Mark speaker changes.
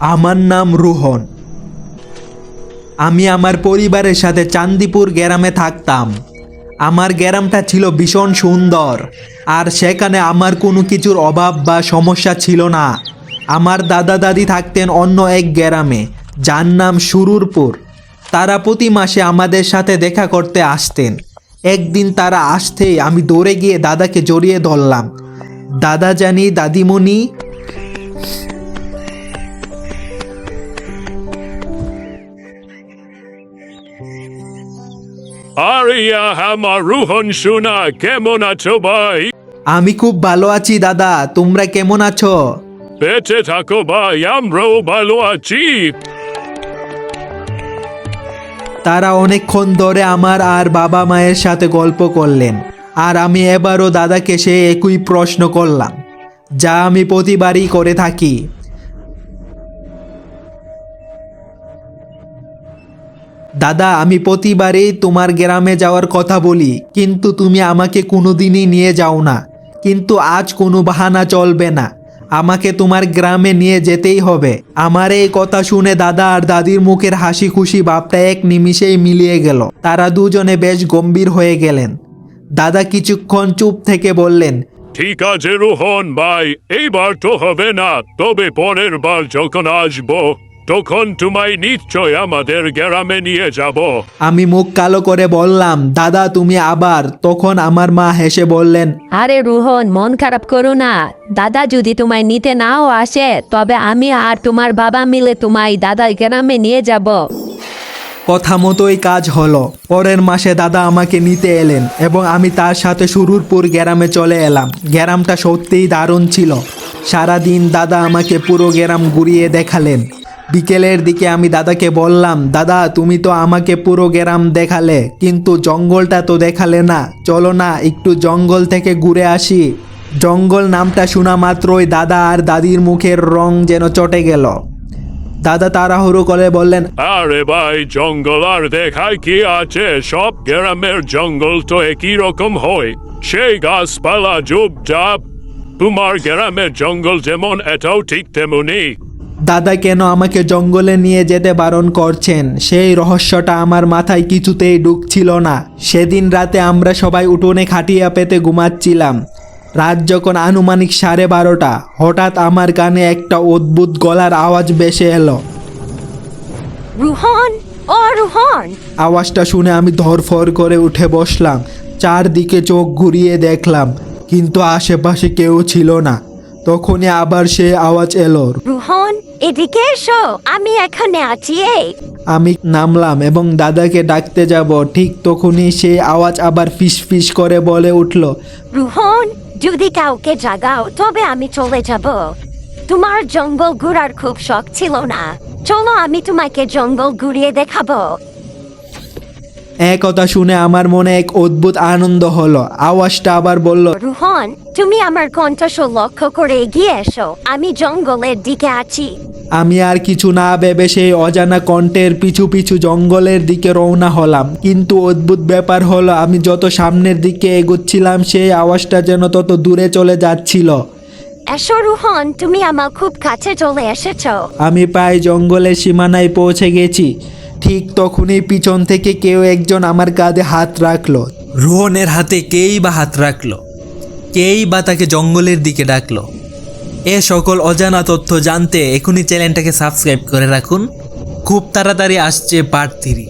Speaker 1: আমার নাম রোহন। আমি আমার পরিবারের সাথে চান্দিপুর গ্রামে থাকতাম। আমার গ্রামটা ছিল ভীষণ সুন্দর, আর সেখানে আমার কোনো কিছুর অভাব বা সমস্যা ছিল না। আমার দাদা দাদি থাকতেন অন্য এক গ্রামে, যার নাম সুরুরপুর। তারা প্রতি মাসে আমাদের সাথে দেখা করতে আসতেন। একদিন তারা আসতেই আমি দৌড়ে গিয়ে দাদাকে জড়িয়ে ধরলাম। দাদা জানি দাদিমণি,
Speaker 2: আরিয়া আমার রোহন সোনা, কেমন আছো ভাই?
Speaker 1: আমি খুব ভালো আছি দাদা, তোমরা কেমন আছো?
Speaker 2: বেঁচে থাকো ভাই, আমরাও ভালো আছি।
Speaker 1: তারা অনেকক্ষণ ধরে আমার আর বাবা মায়ের সাথে গল্প করলেন, আর আমি এবারও দাদাকে সে একই প্রশ্ন করলাম, যা আমি প্রতিবারই করে থাকি। দাদা, আমি প্রতিবারই তোমার গ্রামে যাওয়ার কথা বলি, কিন্তু তুমি আমাকে কোনোদিনই নিয়ে যাও না। কিন্তু আজ কোনো বাহানা চলবে না, আমাকে তোমার গ্রামে নিয়ে যেতেই হবে। আমার এই কথা শুনে দাদা আর দাদির মুখের হাসি খুশি ভাবটা এক নিমিষেই মিলিয়ে গেল। তারা দুজনে বেশ গম্ভীর হয়ে গেলেন। দাদা কিছুক্ষণ চুপ থেকে বললেন,
Speaker 2: ঠিক আছে রোহন ভাই, এইবার তো হবে না, তবে পরের বার যখন আসবো তখন তোমায় নিশ্চয় আমাদের গ্রামে নিয়ে যাব।
Speaker 1: আমি মুখ কালো করে বললাম, দাদা তুমি আবার? তখন আমার মা হেসে বললেন,
Speaker 3: আরে রোহন, মন খারাপ করো না। দাদা যদি তোমায় নিতে নাও আসে, তবে আমি আর তোমার বাবা মিলে তোমায় দাদার গ্রামে নিয়ে যাব।
Speaker 1: কথা মতোই কাজ হলো। পরের মাসে দাদা আমাকে নিতে এলেন এবং আমি তার সাথে সুরুরপুর গ্রামে চলে এলাম। গ্রামটা সত্যিই দারুণ ছিল। সারাদিন দাদা আমাকে পুরো গ্রাম ঘুরিয়ে দেখালেন। বিকেলের দিকে আমি দাদাকে বললাম, দাদা তুমি তো আমাকে পুরো গ্রাম দেখালে, কিন্তু জঙ্গলটা তো দেখালে না। চলো না একটু জঙ্গল থেকে ঘুরে আসি। জঙ্গল নামটা শোনা মাত্রই দাদা আর দাদির মুখের রং যেন চটে গেল। দাদা তাড়াহুড়ো করে বললেন,
Speaker 2: আরে ভাই, জঙ্গল আর দেখায় কি আছে? সব গ্রামের জঙ্গল তো একই রকম হয়, সেই গাছপালা ঝোপঝাপ। তোমার গ্রামের জঙ্গল যেমন, এটাও ঠিক তেমনি।
Speaker 1: দাদা কেন আমাকে জঙ্গলে নিয়ে যেতে বারণ করছেন, সেই রহস্যটা আমার মাথায় কিছুতেই ঢুকছিল না। সেদিন রাতে আমরা সবাই উঠোনে খাটিয়া পেতে ঘুমাচ্ছিলাম। রাত যখন আনুমানিক 12:30, হঠাৎ আমার কানে একটা অদ্ভুত গলার আওয়াজ ভেসে এলো।
Speaker 3: রোহন, ও রোহন!
Speaker 1: আওয়াজটা শুনে আমি ধরফর করে উঠে বসলাম। চারদিকে চোখ ঘুরিয়ে দেখলাম, কিন্তু আশেপাশে কেউ ছিল না। তখনই আবার সেই আওয়াজ এলো,
Speaker 3: রোহন, এদিকে এসো, আমি এখানে আছি।
Speaker 1: আমি নামলাম এবং দাদাকে ডাকতে যাব, ঠিক তখনই সেই আওয়াজ আবার ফিস ফিস করে বলে উঠল,
Speaker 3: রোহন, যদি কাউকে জাগাও তবে আমি চলে যাব। তোমার জঙ্গল ঘোরার খুব শখ ছিল না? চলো আমি তোমাকে জঙ্গল ঘুরিয়ে দেখাবো।
Speaker 1: কথা শুনে আমার মনে এক অদ্ভুত আনন্দ হলো। আওয়াজটা আবার বলল,
Speaker 3: রোহন, তুমি আমার কণ্ঠস্বর লক্ষ্য করে এগিয়ে এসো, আমি জঙ্গলের দিকে আছি।
Speaker 1: আমি আর কিছু না ভেবে সেই অজানা কণ্ঠের পিছু পিছু জঙ্গলের দিকে রওনা হলাম। কিন্তু অদ্ভুত ব্যাপার হলো, আমি যত সামনের দিকে এগোচ্ছিলাম সেই আওয়াজটা যেন তত দূরে চলে যাচ্ছিল।
Speaker 3: এসো রোহন, তুমি আমার খুব কাছে চলে এসেছো।
Speaker 1: আমি প্রায় জঙ্গলের সীমানায় পৌঁছে গেছি। ঠিক তখনই পিছন থেকে কেউ একজন আমার কাঁধে হাত রাখলো।
Speaker 4: রোহনের হাতে কেই বা হাত রাখলো, কেই বা তাকে জঙ্গলের দিকে ডাকলো। এ সকল অজানা তথ্য জানতে এখনই চ্যানেলটাকে সাবস্ক্রাইব করে রাখুন। খুব তাড়াতাড়ি আসছে পার্ট 3।